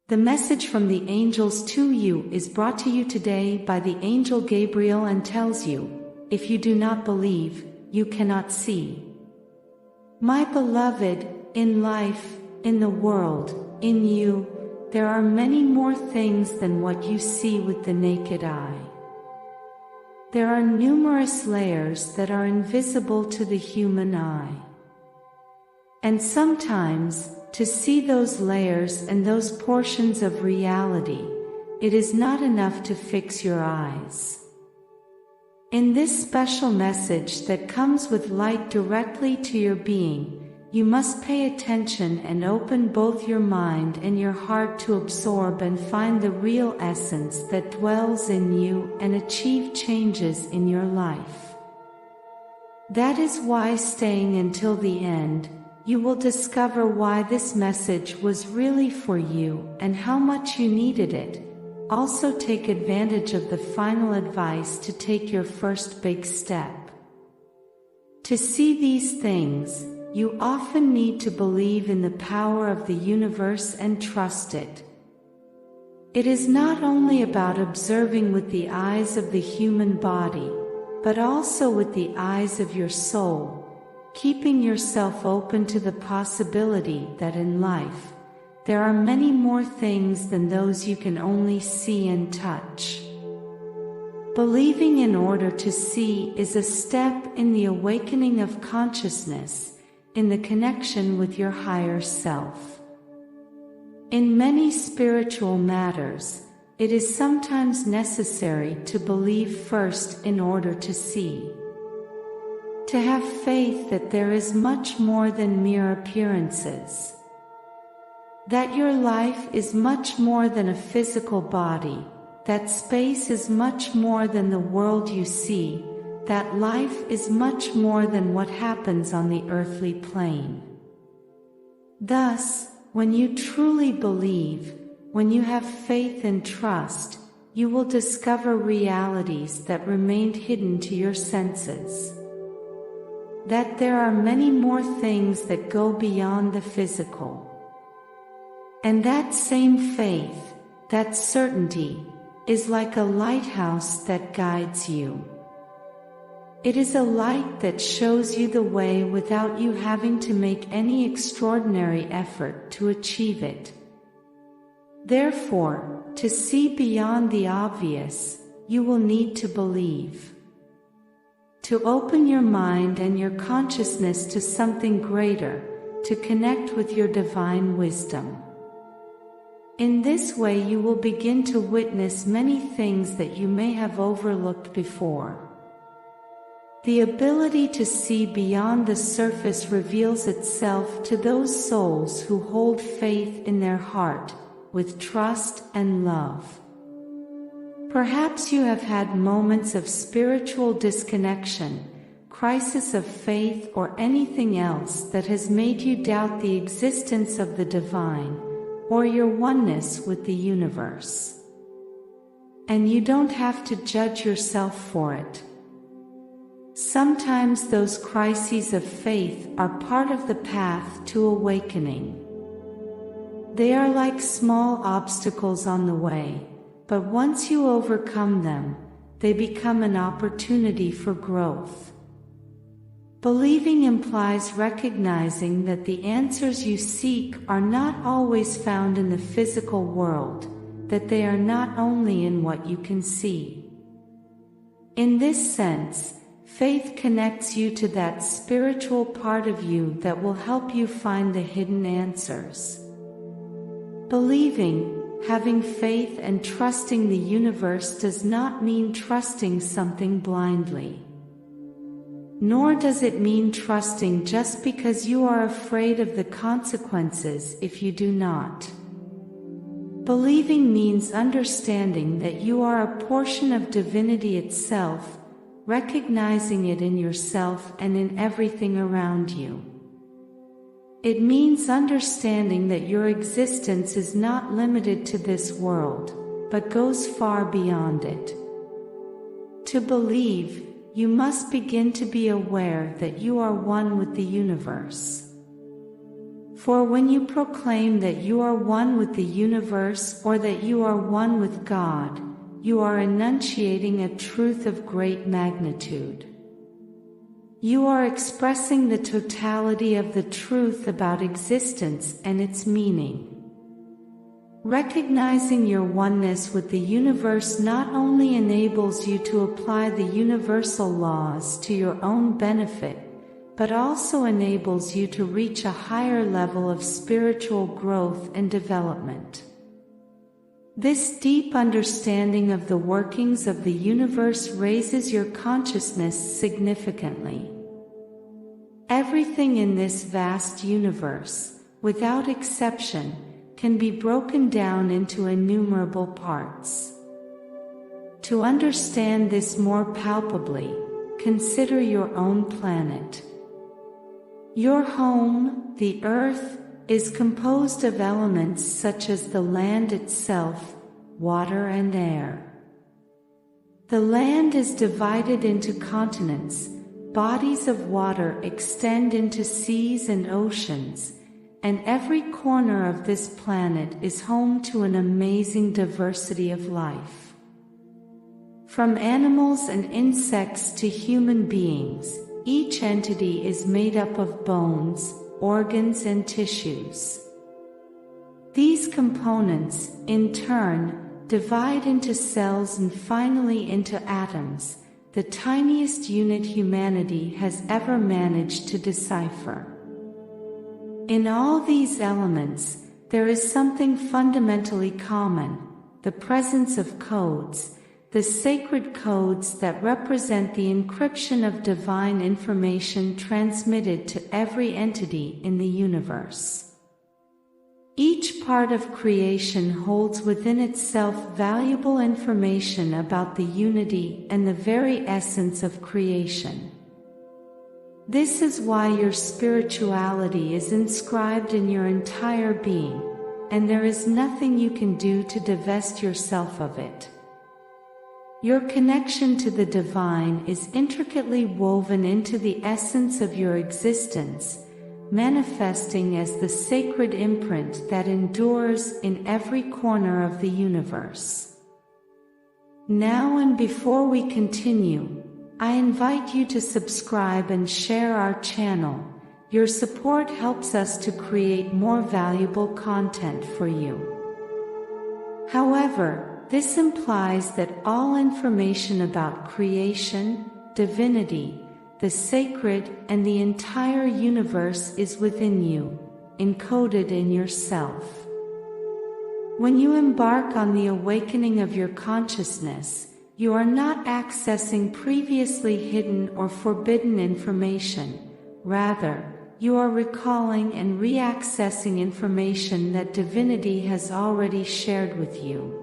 The message from the angels to you is brought to you today by the angel Gabriel and tells you, if you do not believe, you cannot see. My beloved, in life, in the world, in you, there are many more things than what you see with the naked eye. There are numerous layers that are invisible to the human eye. And sometimes, to see those layers and those portions of reality, it is not enough to fix your eyes. In this special message that comes with light directly to your being, you must pay attention and open both your mind and your heart to absorb and find the real essence that dwells in you and achieve changes in your life. That is why, staying until the end, you will discover why this message was really for you and how much you needed it. Also, take advantage of the final advice to take your first big step. To see these things, you often need to believe in the power of the universe and trust it. It is not only about observing with the eyes of the human body, but also with the eyes of your soul, keeping yourself open to the possibility that in life, there are many more things than those you can only see and touch. Believing in order to see is a step in the awakening of consciousness, in the connection with your higher self. In many spiritual matters, it is sometimes necessary to believe first in order to see. To have faith that there is much more than mere appearances. That your life is much more than a physical body, that space is much more than the world you see, that life is much more than what happens on the earthly plane. Thus, when you truly believe, when you have faith and trust, you will discover realities that remained hidden to your senses. That there are many more things that go beyond the physical. And that same faith, that certainty, is like a lighthouse that guides you. It is a light that shows you the way without you having to make any extraordinary effort to achieve it. Therefore, to see beyond the obvious, you will need to believe. To open your mind and your consciousness to something greater, to connect with your divine wisdom. In this way you will begin to witness many things that you may have overlooked before. The ability to see beyond the surface reveals itself to those souls who hold faith in their heart, with trust and love. Perhaps you have had moments of spiritual disconnection, crisis of faith, or anything else that has made you doubt the existence of the divine, or your oneness with the universe. And you don't have to judge yourself for it. Sometimes those crises of faith are part of the path to awakening. They are like small obstacles on the way, but once you overcome them, they become an opportunity for growth. Believing implies recognizing that the answers you seek are not always found in the physical world, that they are not only in what you can see. In this sense, faith connects you to that spiritual part of you that will help you find the hidden answers. Believing, having faith and trusting the universe does not mean trusting something blindly. Nor does it mean trusting just because you are afraid of the consequences if you do not. Believing means understanding that you are a portion of divinity itself, recognizing it in yourself and in everything around you. It means understanding that your existence is not limited to this world, but goes far beyond it. To believe, you must begin to be aware that you are one with the universe. For when you proclaim that you are one with the universe or that you are one with God, you are enunciating a truth of great magnitude. You are expressing the totality of the truth about existence and its meaning. Recognizing your oneness with the universe not only enables you to apply the universal laws to your own benefit, but also enables you to reach a higher level of spiritual growth and development. This deep understanding of the workings of the universe raises your consciousness significantly. Everything in this vast universe, without exception, can be broken down into innumerable parts. To understand this more palpably, consider your own planet. Your home, the earth, is composed of elements such as the land itself, water and air. The land is divided into continents, bodies of water extend into seas and oceans, and every corner of this planet is home to an amazing diversity of life. From animals and insects to human beings, each entity is made up of bones, organs and tissues. These components, in turn, divide into cells and finally into atoms, the tiniest unit humanity has ever managed to decipher. In all these elements, there is something fundamentally common: the presence of codes, the sacred codes that represent the encryption of divine information transmitted to every entity in the universe. Each part of creation holds within itself valuable information about the unity and the very essence of creation. This is why your spirituality is inscribed in your entire being, and there is nothing you can do to divest yourself of it. Your connection to the divine is intricately woven into the essence of your existence, manifesting as the sacred imprint that endures in every corner of the universe. Now and before we continue, I invite you to subscribe and share our channel. Your support helps us to create more valuable content for you. However, this implies that all information about creation, divinity, the sacred, and the entire universe is within you, encoded in yourself. When you embark on the awakening of your consciousness, you are not accessing previously hidden or forbidden information. Rather, you are recalling and re-accessing information that divinity has already shared with you.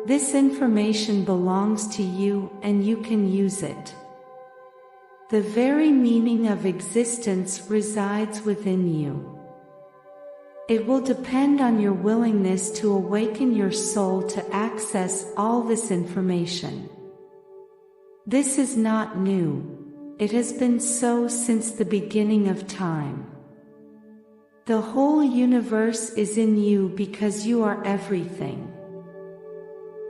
This information belongs to you and you can use it. The very meaning of existence resides within you. It will depend on your willingness to awaken your soul to access all this information. This is not new. It has been so since the beginning of time. The whole universe is in you because you are everything.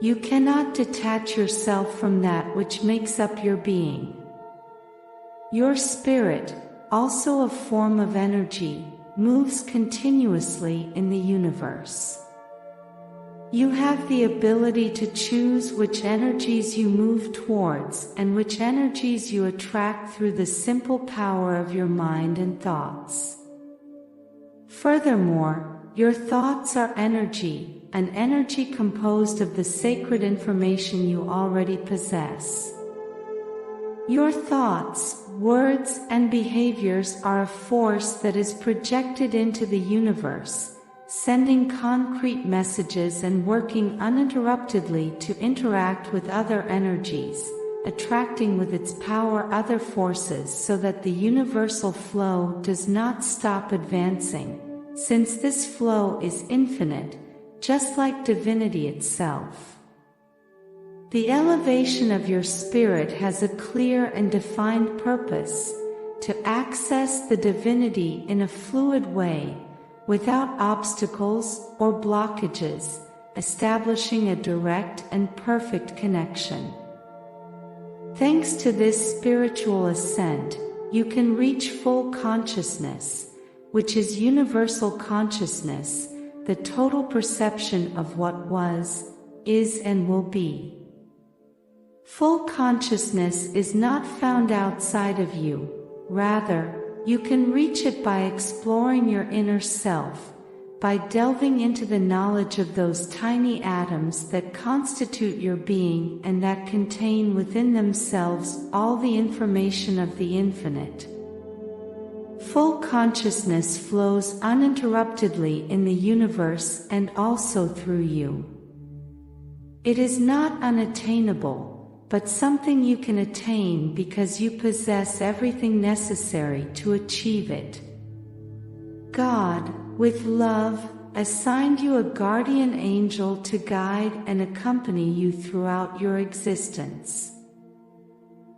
You cannot detach yourself from that which makes up your being. Your spirit, also a form of energy, moves continuously in the universe. You have the ability to choose which energies you move towards and which energies you attract through the simple power of your mind and thoughts. Furthermore, your thoughts are energy, an energy composed of the sacred information you already possess. Your thoughts, words, and behaviors are a force that is projected into the universe, sending concrete messages and working uninterruptedly to interact with other energies, attracting with its power other forces so that the universal flow does not stop advancing, since this flow is infinite, just like divinity itself. The elevation of your spirit has a clear and defined purpose, to access the divinity in a fluid way, without obstacles or blockages, establishing a direct and perfect connection. Thanks to this spiritual ascent, you can reach full consciousness, which is universal consciousness, the total perception of what was, is and will be. Full consciousness is not found outside of you, rather, you can reach it by exploring your inner self, by delving into the knowledge of those tiny atoms that constitute your being and that contain within themselves all the information of the infinite. Full consciousness flows uninterruptedly in the universe and also through you. It is not unattainable, but something you can attain because you possess everything necessary to achieve it. God, with love, assigned you a guardian angel to guide and accompany you throughout your existence.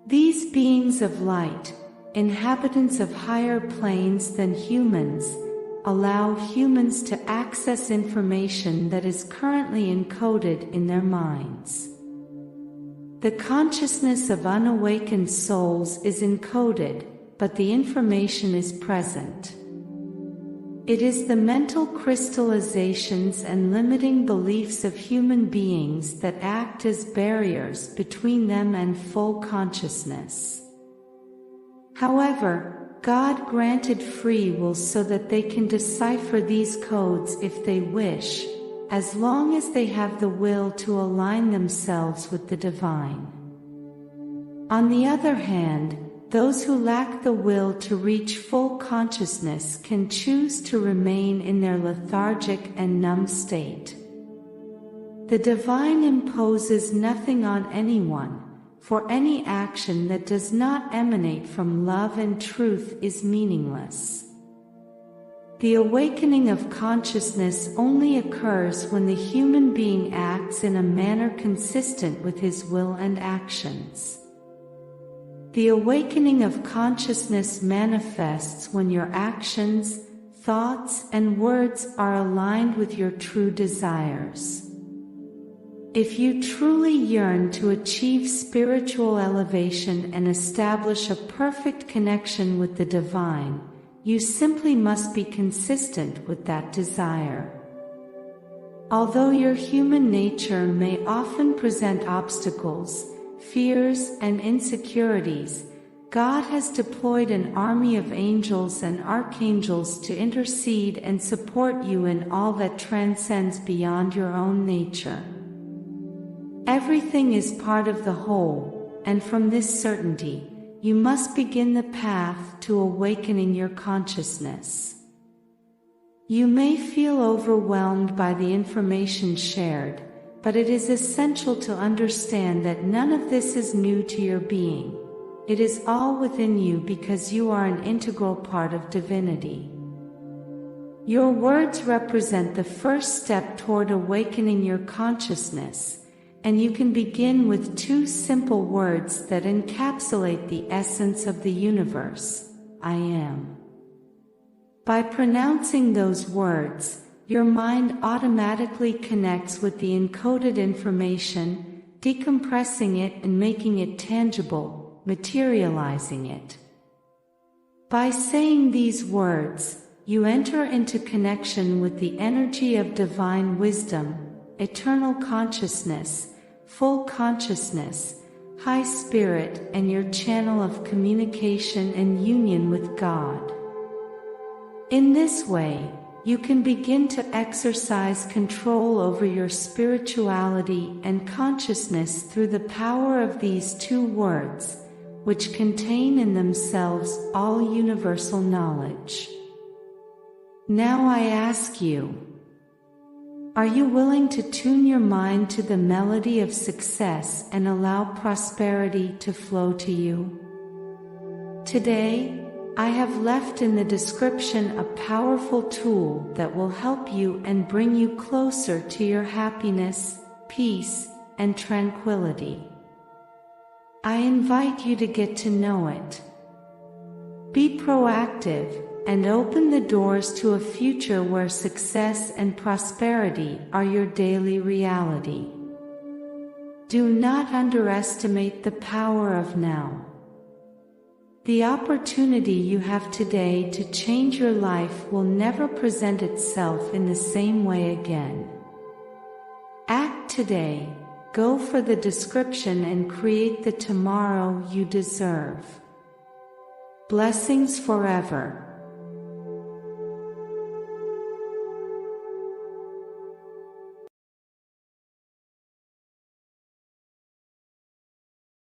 These beings of light, inhabitants of higher planes than humans, allow humans to access information that is currently encoded in their minds. The consciousness of unawakened souls is encoded, but the information is present. It is the mental crystallizations and limiting beliefs of human beings that act as barriers between them and full consciousness. However, God granted free will so that they can decipher these codes if they wish, as long as they have the will to align themselves with the divine. On the other hand, those who lack the will to reach full consciousness can choose to remain in their lethargic and numb state. The divine imposes nothing on anyone, for any action that does not emanate from love and truth is meaningless. The awakening of consciousness only occurs when the human being acts in a manner consistent with his will and actions. The awakening of consciousness manifests when your actions, thoughts, and words are aligned with your true desires. If you truly yearn to achieve spiritual elevation and establish a perfect connection with the divine, you simply must be consistent with that desire. Although your human nature may often present obstacles, fears, and insecurities, God has deployed an army of angels and archangels to intercede and support you in all that transcends beyond your own nature. Everything is part of the whole, and from this certainty, you must begin the path to awakening your consciousness. You may feel overwhelmed by the information shared, but it is essential to understand that none of this is new to your being. It is all within you because you are an integral part of divinity. Your words represent the first step toward awakening your consciousness, and you can begin with two simple words that encapsulate the essence of the universe: I am. By pronouncing those words, your mind automatically connects with the encoded information, decompressing it and making it tangible, materializing it. By saying these words, you enter into connection with the energy of divine wisdom, eternal consciousness, full consciousness, high spirit, and your channel of communication and union with God. In this way, you can begin to exercise control over your spirituality and consciousness through the power of these two words, which contain in themselves all universal knowledge. Now I ask you, are you willing to tune your mind to the melody of success and allow prosperity to flow to you? Today, I have left in the description a powerful tool that will help you and bring you closer to your happiness, peace, and tranquility. I invite you to get to know it. Be proactive, and open the doors to a future where success and prosperity are your daily reality. Do not underestimate the power of now. The opportunity you have today to change your life will never present itself in the same way again. Act today, go for the description and create the tomorrow you deserve. Blessings forever.